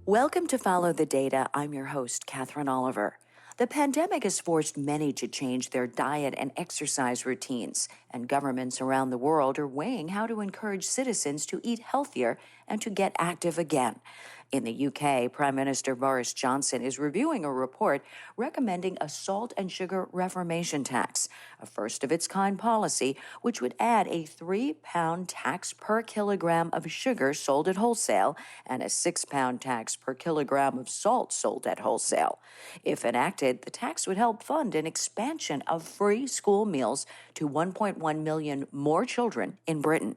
Welcome to Follow the Data. I'm your host, Katherine Oliver. The pandemic has forced many to change their diet and exercise routines, and governments around the world are weighing how to encourage citizens to eat healthier and to get active again. In the UK, Prime Minister Boris Johnson is reviewing a report recommending a salt and sugar reformation tax, a first-of-its-kind policy which would add a £3 tax per kilogram of sugar sold at wholesale and a £6 tax per kilogram of salt sold at wholesale. If enacted, the tax would help fund an expansion of free school meals to 1.1 million more children in Britain.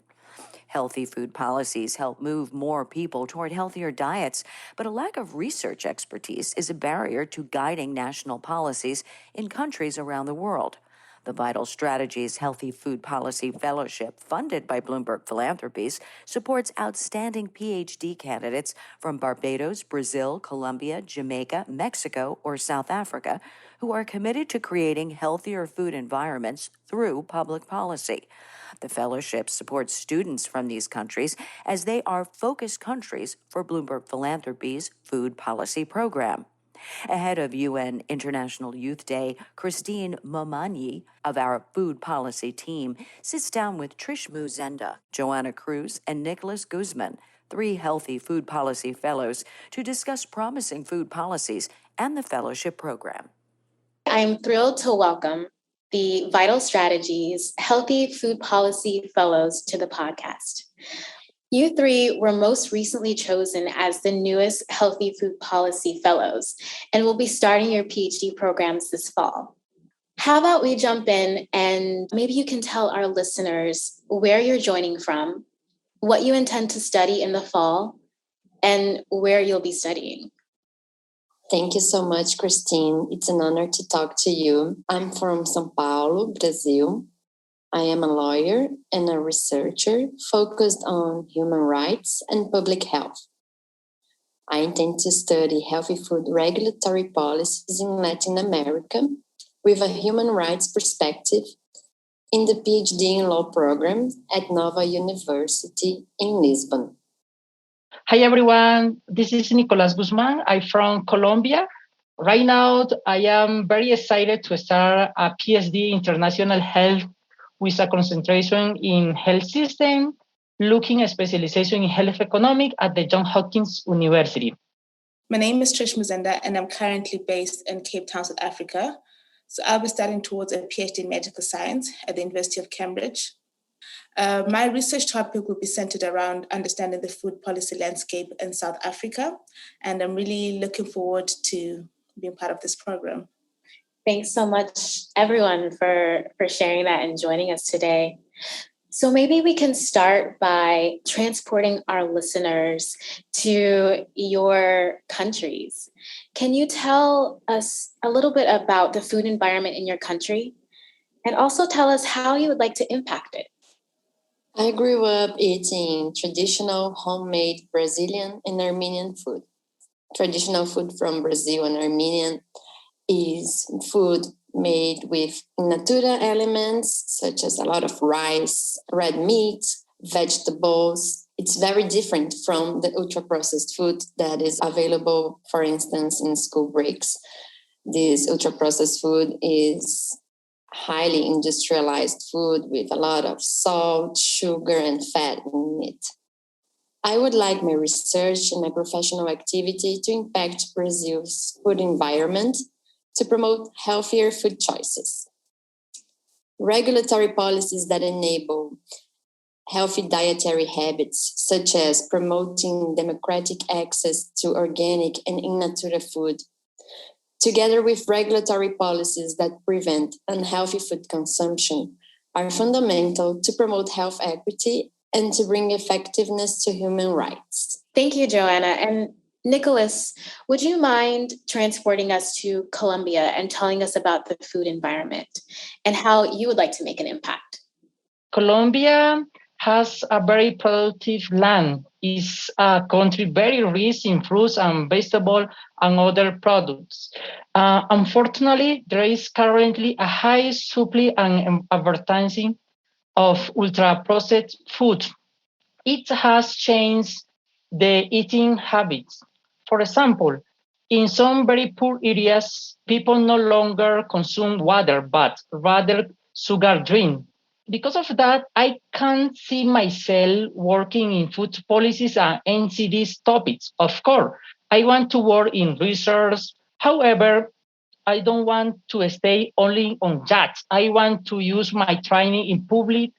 Healthy food policies help move more people toward healthier diets, but a lack of research expertise is a barrier to guiding national policies in countries around the world. The Vital Strategies Healthy Food Policy Fellowship, funded by Bloomberg Philanthropies, supports outstanding PhD candidates from Barbados, Brazil, Colombia, Jamaica, Mexico, or South Africa who are committed to creating healthier food environments through public policy. The fellowship supports students from these countries as they are focus countries for Bloomberg Philanthropies' food policy program. Ahead of UN International Youth Day, Christine Momanyi of our food policy team sits down with Trish Muzenda, Joanna Cruz, and Nicholas Guzman, 3 healthy food policy fellows, to discuss promising food policies and the fellowship program. I'm thrilled to welcome the Vital Strategies Healthy Food Policy Fellows to the podcast. You 3 were most recently chosen as the newest Healthy Food Policy Fellows and will be starting your PhD programs this fall. How about we jump in and maybe you can tell our listeners where you're joining from, what you intend to study in the fall, and where you'll be studying. Thank you so much, Christine. It's an honor to talk to you. I'm from São Paulo, Brazil. I am a lawyer and a researcher focused on human rights and public health. I intend to study healthy food regulatory policies in Latin America with a human rights perspective in the PhD in Law program at Nova University in Lisbon. Hi, everyone. This is Nicolas Guzman. I'm from Colombia. Right now, I am very excited to start a PhD in International Health with a concentration in health system, looking at specialization in health economic at the Johns Hopkins University. My name is Trish Muzenda, and I'm currently based in Cape Town, South Africa. So I'll be studying towards a PhD in medical science at the University of Cambridge. My research topic will be centered around understanding the food policy landscape in South Africa, and I'm really looking forward to being part of this program. Thanks so much, everyone, for sharing that and joining us today. So maybe we can start by transporting our listeners to your countries. Can you tell us a little bit about the food environment in your country, and also tell us how you would like to impact it? I grew up eating traditional homemade Brazilian and Armenian food. Traditional food from Brazil and Armenia is food made with in natura elements, such as a lot of rice, red meat, vegetables. It's very different from the ultra-processed food that is available, for instance, in school breaks. This ultra-processed food is highly industrialized food with a lot of salt, sugar, and fat in it. I would like my research and my professional activity to impact Brazil's food environment to promote healthier food choices. Regulatory policies that enable healthy dietary habits, such as promoting democratic access to organic and in natura food, together with regulatory policies that prevent unhealthy food consumption, are fundamental to promote health equity and to bring effectiveness to human rights. Thank you, Joanna. And Nicholas, would you mind transporting us to Colombia and telling us about the food environment and how you would like to make an impact? Colombia has a very productive land. It's a country very rich in fruits and vegetables and other products. Unfortunately, there is currently a high supply and advertising of ultra-processed food. It has changed the eating habits. For example, in some very poor areas, people no longer consume water, but rather sugar drink. Because of that, I can't see myself working in food policies and NCD's topics. Of course, I want to work in research. However, I don't want to stay only on that. I want to use my training in public,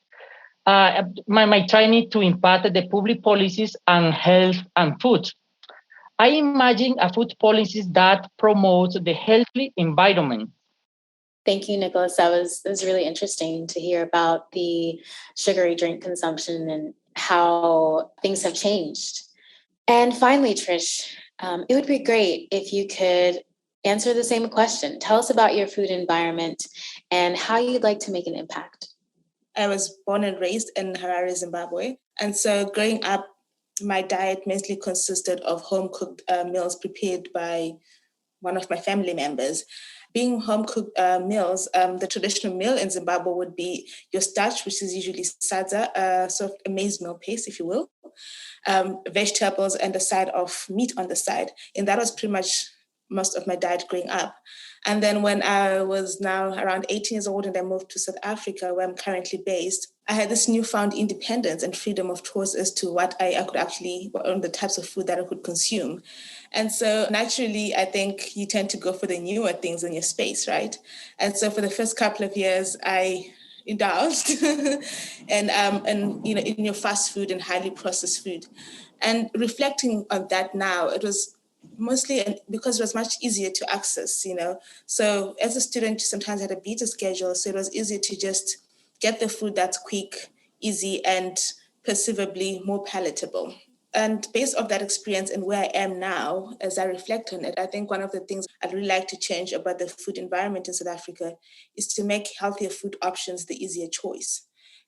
my training to impact the public policies on health and food. I imagine a food policies that promotes the healthy environment. Thank you, Nicholas. That was really interesting to hear about the sugary drink consumption and how things have changed. And finally, Trish, it would be great if you could answer the same question. Tell us about your food environment and how you'd like to make an impact. I was born and raised in Harare, Zimbabwe. And so growing up, my diet mostly consisted of home-cooked meals prepared by one of my family members. Being home-cooked meals, the traditional meal in Zimbabwe would be your starch, which is usually sadza, sort of a maize meal paste, if you will, vegetables, and a side of meat on the side. And that was pretty much most of my diet growing up. And then when I was now around 18 years old and I moved to South Africa, where I'm currently based, I had this newfound independence and freedom of choice as to what I could actually, on the types of food that I could consume. And so naturally, I think you tend to go for the newer things in your space, right? And so for the first couple of years, I indulged and in your fast food and highly processed food. And reflecting on that now, it was mostly because it was much easier to access, So as a student, you sometimes had a busy schedule, so it was easier to just get the food that's quick, easy, and perceivably more palatable. And based off that experience and where I am now, as I reflect on it, I think one of the things I'd really like to change about the food environment in South Africa is to make healthier food options the easier choice.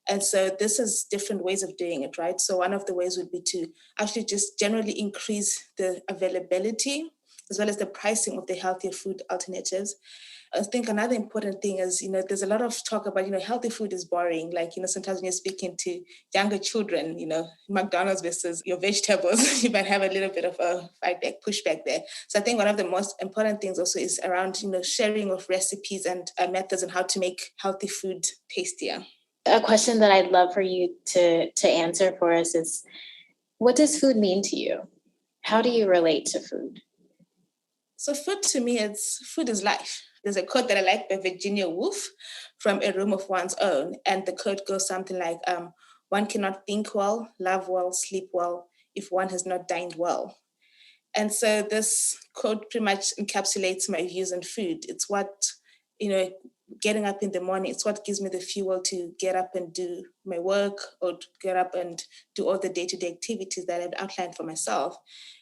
And so this is different ways of doing it, right? So one of the ways would be to actually just generally increase the availability as well as the pricing of the healthier food alternatives. I think another important thing is, there's a lot of talk about, healthy food is boring. Like, sometimes when you're speaking to younger children, McDonald's versus your vegetables, you might have a little bit of a pushback there. So I think one of the most important things also is around, sharing of recipes and methods on how to make healthy food tastier. A question that I'd love for you to answer for us is, what does food mean to you? How do you relate to food? So food to me, food is life. There's a quote that I like by Virginia Woolf from A Room of One's Own. And the quote goes something like, one cannot think well, love well, sleep well, if one has not dined well. And so this quote pretty much encapsulates my views on food. It's what, getting up in the morning, it's what gives me the fuel to get up and do my work or to get up and do all the day-to-day activities that I've outlined for myself.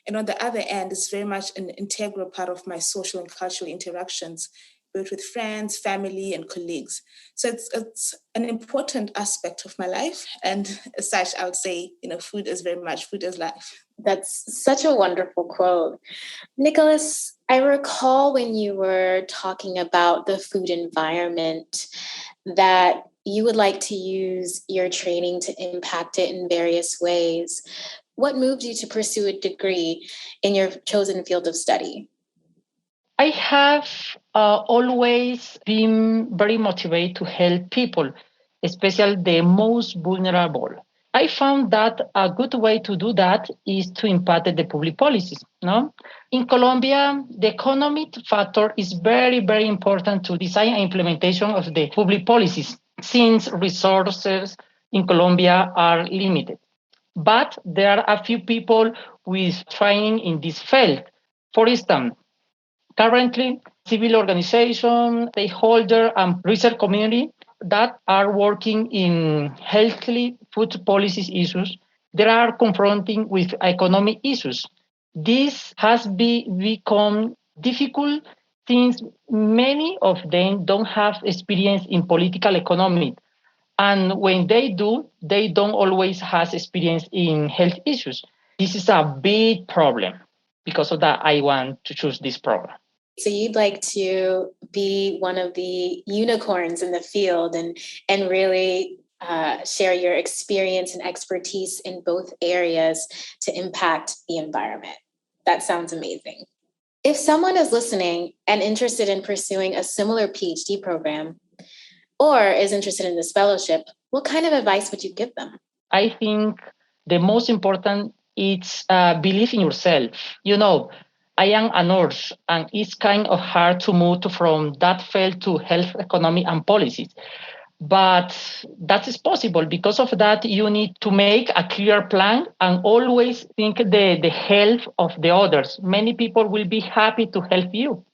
And on the other end, it's very much an integral part of my social and cultural interactions, both with friends, family, and colleagues. So it's an important aspect of my life. And as such, I would say, food is life. That's such a wonderful quote. Nicholas, I recall when you were talking about the food environment that you would like to use your training to impact it in various ways. What moved you to pursue a degree in your chosen field of study? I have always been very motivated to help people, especially the most vulnerable. I found that a good way to do that is to impact the public policies. No? In Colombia, the economic factor is very, very important to design and implementation of the public policies, since resources in Colombia are limited. But there are a few people with training in this field. For instance, currently, civil organizations, stakeholder, and research community that are working in healthy food policies issues, they are confronting with economic issues. This has become difficult since many of them don't have experience in political economy. And when they do, they don't always have experience in health issues. This is a big problem. Because of that, I want to choose this program. So you'd like to be one of the unicorns in the field and really share your experience and expertise in both areas to impact the environment. That sounds amazing. If someone is listening and interested in pursuing a similar PhD program or is interested in this fellowship, what kind of advice would you give them? I think the most important is believe in yourself. I am a nurse, and it's kind of hard to move from that field to health economy and policies. But that is possible. Because of that, you need to make a clear plan and always think the health of the others. Many people will be happy to help you.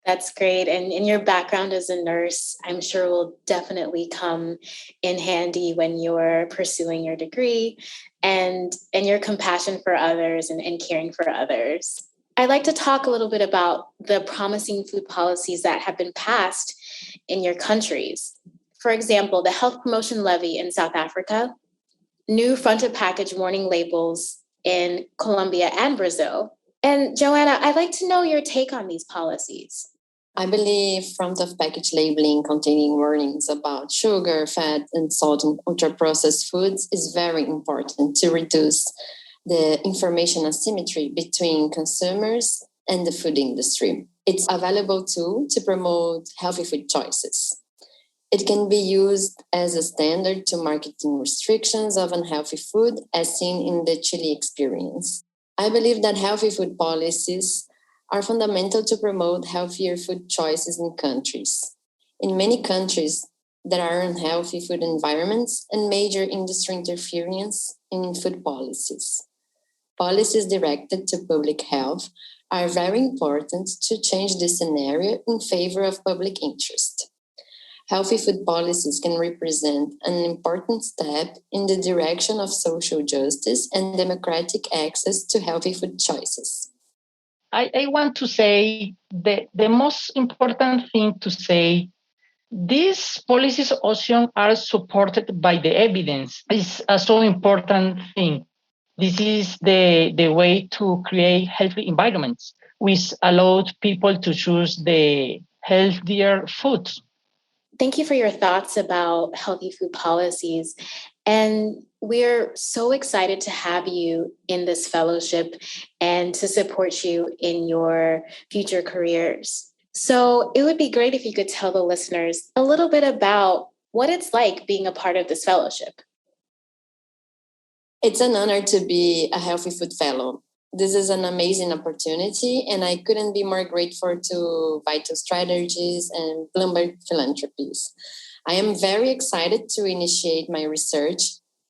That's great. And in your background as a nurse, I'm sure will definitely come in handy when you're pursuing your degree and your compassion for others and caring for others. I'd like to talk a little bit about the promising food policies that have been passed in your countries. For example, the health promotion levy in South Africa, new front of package warning labels in Colombia and Brazil. And Joanna, I'd like to know your take on these policies. I believe front of package labeling containing warnings about sugar, fat, and salt in ultra-processed foods is very important to reduce the information asymmetry between consumers and the food industry. It's a valuable tool to promote healthy food choices. It can be used as a standard to marketing restrictions of unhealthy food, as seen in the Chile experience. I believe that healthy food policies are fundamental to promote healthier food choices in countries. In many countries, there are unhealthy food environments and major industry interference in food policies. Policies directed to public health are very important to change the scenario in favor of public interest. Healthy food policies can represent an important step in the direction of social justice and democratic access to healthy food choices. I want to say the most important thing to say, these policies also are supported by the evidence. It's a so important thing. This is the way to create healthy environments, which allowed people to choose the healthier foods. Thank you for your thoughts about healthy food policies. And we're so excited to have you in this fellowship and to support you in your future careers. So it would be great if you could tell the listeners a little bit about what it's like being a part of this fellowship. It's an honor to be a Healthy Food Fellow. This is an amazing opportunity, and I couldn't be more grateful to Vital Strategies and Bloomberg Philanthropies. I am very excited to initiate my research,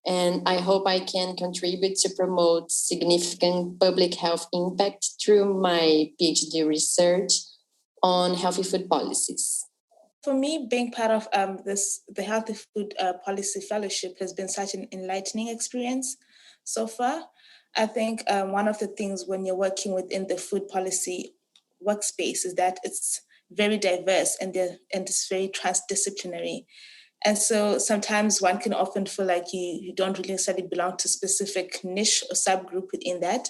and I hope I can contribute to promote significant public health impact through my PhD research on healthy food policies. For me, being part of the Healthy Food Policy Fellowship has been such an enlightening experience so far. I think one of the things when you're working within the food policy workspace is that it's very diverse and it's very transdisciplinary. And so sometimes one can often feel like you don't really necessarily belong to a specific niche or subgroup within that.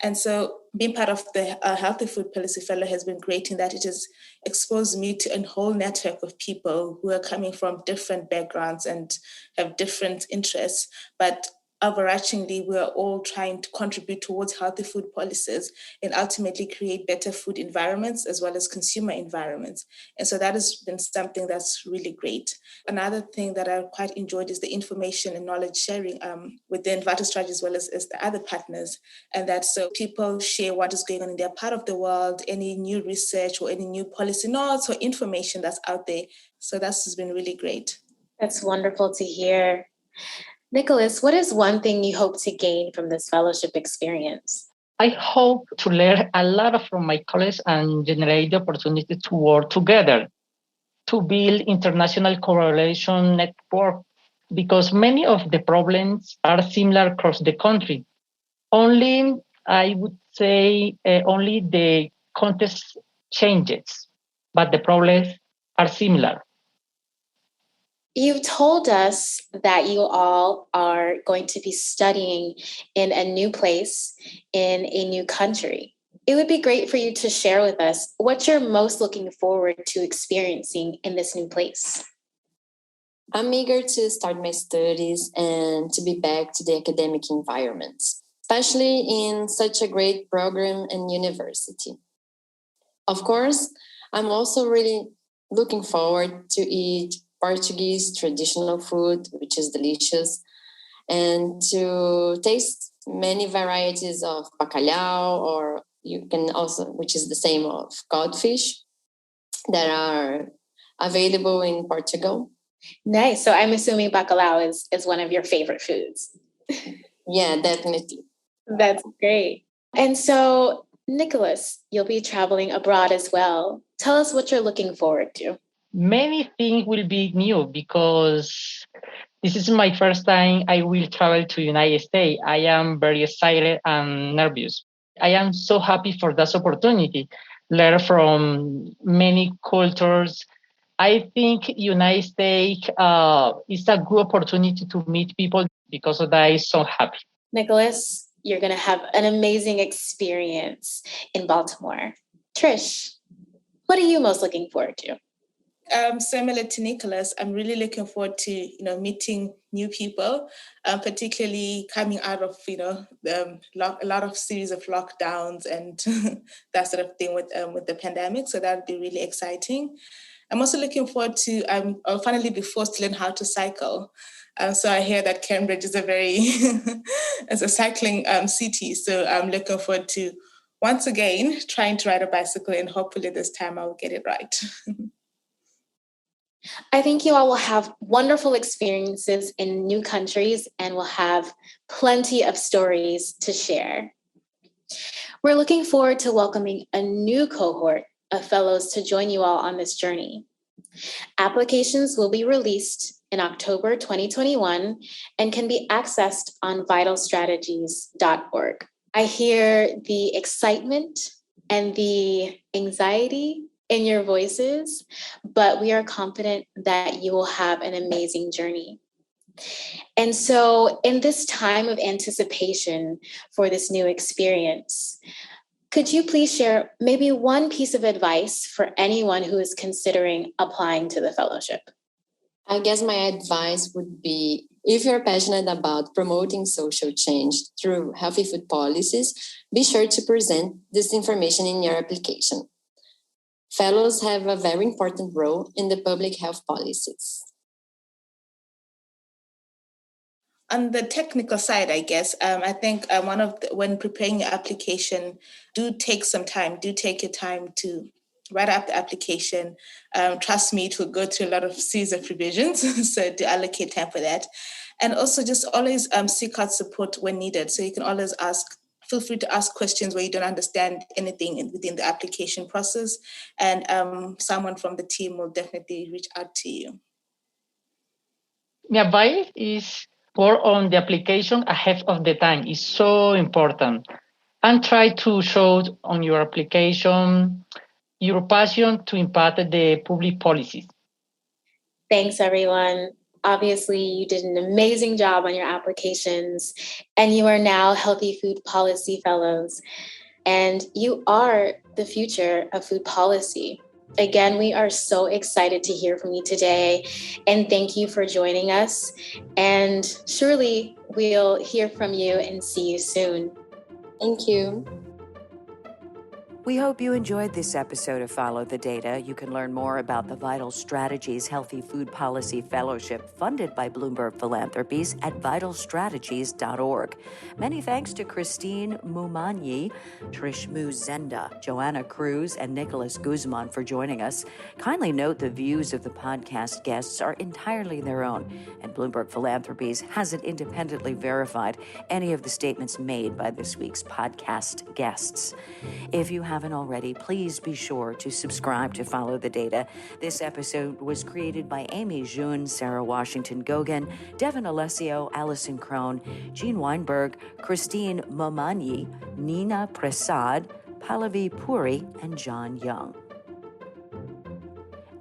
And so being part of the Healthy Food Policy Fellow has been great in that it has exposed me to a whole network of people who are coming from different backgrounds and have different interests, but overarchingly, we are all trying to contribute towards healthy food policies and ultimately create better food environments as well as consumer environments. And so that has been something that's really great. Another thing that I quite enjoyed is the information and knowledge sharing within Vital Strategy as well as the other partners. And that so people share what is going on in their part of the world, any new research or any new policy notes or information that's out there. So that's been really great. That's wonderful to hear. Nicholas, what is one thing you hope to gain from this fellowship experience? I hope to learn a lot from my colleagues and generate the opportunity to work together to build international correlation network, because many of the problems are similar across the country. Only, I would say, only the context changes, but the problems are similar. You've told us that you all are going to be studying in a new place, in a new country. It would be great for you to share with us what you're most looking forward to experiencing in this new place. I'm eager to start my studies and to be back to the academic environment. especially in such a great program and university. Of course, I'm also really looking forward to eat Portuguese traditional food, which is delicious, and to taste many varieties of bacalhau, or you can also, which is the same of codfish, that are available in Portugal. Nice. So I'm assuming bacalhau is one of your favorite foods. Yeah, definitely. That's great. And so, Nicholas, you'll be traveling abroad as well. Tell us what you're looking forward to. Many things will be new because this is my first time I will travel to United States. I am very excited and nervous. I am so happy for this opportunity. Learn from many cultures. I think United States is a good opportunity to meet people. Because of that, I'm so happy. Nicholas, you're going to have an amazing experience in Baltimore. Trish, what are you most looking forward to? Similar to Nicholas, I'm really looking forward to meeting new people, particularly coming out of a lot of series of lockdowns and that sort of thing with the pandemic. So that would be really exciting. I'm also looking forward to I'll finally be forced to learn how to cycle. So I hear that Cambridge is is a cycling city. So I'm looking forward to once again trying to ride a bicycle, and hopefully this time I'll get it right. I think you all will have wonderful experiences in new countries and will have plenty of stories to share. We're looking forward to welcoming a new cohort of fellows to join you all on this journey. Applications will be released in October 2021 and can be accessed on vitalstrategies.org. I hear the excitement and the anxiety in your voices, but we are confident that you will have an amazing journey. And so in this time of anticipation for this new experience, could you please share maybe one piece of advice for anyone who is considering applying to the fellowship? I guess my advice would be, if you're passionate about promoting social change through healthy food policies, be sure to present this information in your application. Fellows have a very important role in the public health policies. On the technical side, I guess, I think when preparing your application, do take some time. Do take your time to write up the application. Trust me, it will go through a lot of series of revisions, so do allocate time for that. And also just always seek out support when needed. So you can always feel free to ask questions where you don't understand anything within the application process, and someone from the team will definitely reach out to you. My advice is work on the application ahead of the time. It's so important. And try to show on your application your passion to impact the public policies. Thanks, everyone. Obviously, you did an amazing job on your applications, and you are now Healthy Food Policy Fellows, and you are the future of food policy. Again, we are so excited to hear from you today, and thank you for joining us. And surely we'll hear from you and see you soon. Thank you. We hope you enjoyed this episode of Follow the Data. You can learn more about the Vital Strategies Healthy Food Policy Fellowship funded by Bloomberg Philanthropies at vitalstrategies.org. Many thanks to Christine Mumanyi, Trish Muzenda, Joanna Cruz, and Nicholas Guzman for joining us. Kindly note the views of the podcast guests are entirely their own, and Bloomberg Philanthropies hasn't independently verified any of the statements made by this week's podcast guests. If you haven't already, please be sure to subscribe to Follow the Data. This episode was created by Amy June, Sarah Washington Gogan, Devin Alessio, Allison Crone, Jean Weinberg, Christine Momanyi, Nina Prasad, Pallavi Puri, and John Young.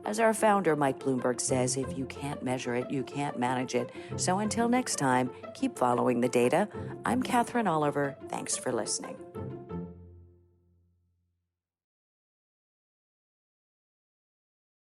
As our founder, Mike Bloomberg, says, if you can't measure it, you can't manage it. So until next time, keep following the data. I'm Catherine Oliver. Thanks for listening.